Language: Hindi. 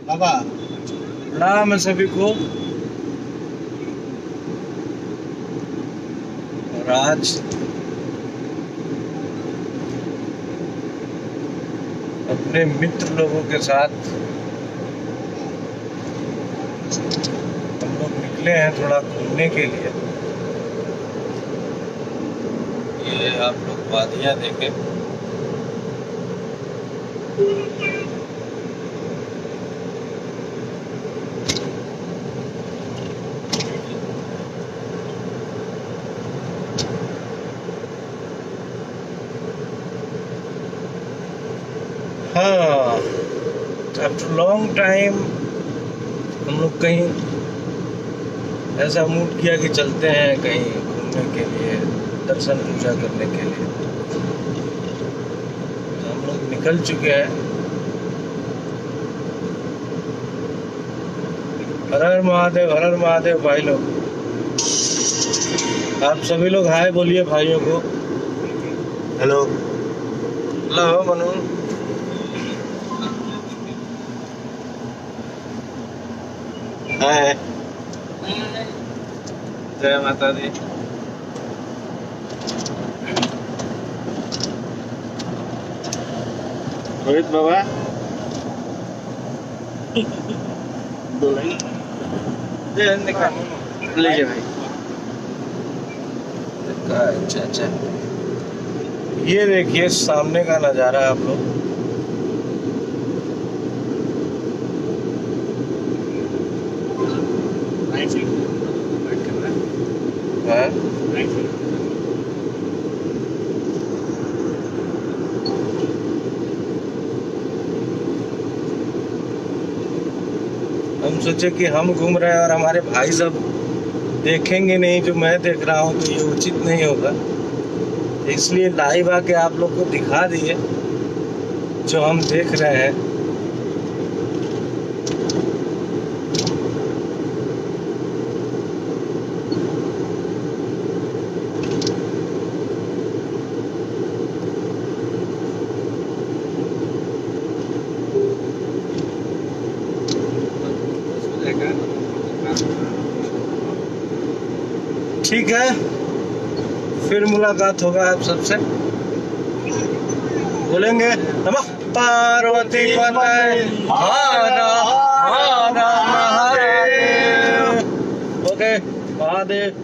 बाबा प्रणाम सभी को। और आज अपने मित्र लोगों के साथ हम लोग निकले हैं थोड़ा घूमने के लिए। ये आप लोग वादियाँ देखें। हाँ, आफ्टर लॉन्ग टाइम हम लोग कहीं ऐसा मूड किया कि चलते हैं कहीं घूमने के लिए, दर्शन पूजा करने के लिए। तो हम लोग निकल चुके हैं। हर हर महादेव, हर हर महादेव भाई लोग। आप सभी लोग हाय बोलिए भाइयों को। हेलो। हेलो मनु। हाय। जय माता दी। रोहित बाबा लीजिए भाई। अच्छा अच्छा, ये देखिए सामने का नज़ारा आप लोग। हाँ? हम सोचे कि हम घूम रहे हैं और हमारे भाई सब देखेंगे नहीं जो मैं देख रहा हूँ, तो ये उचित नहीं होगा। इसलिए लाइव आके आप लोग को दिखा दिए जो हम देख रहे हैं। ठीक है, फिर मुलाकात होगा आप सबसे। बोलेंगे नमः पार्वती पतये हर हर महादेव। ओके, महादेव।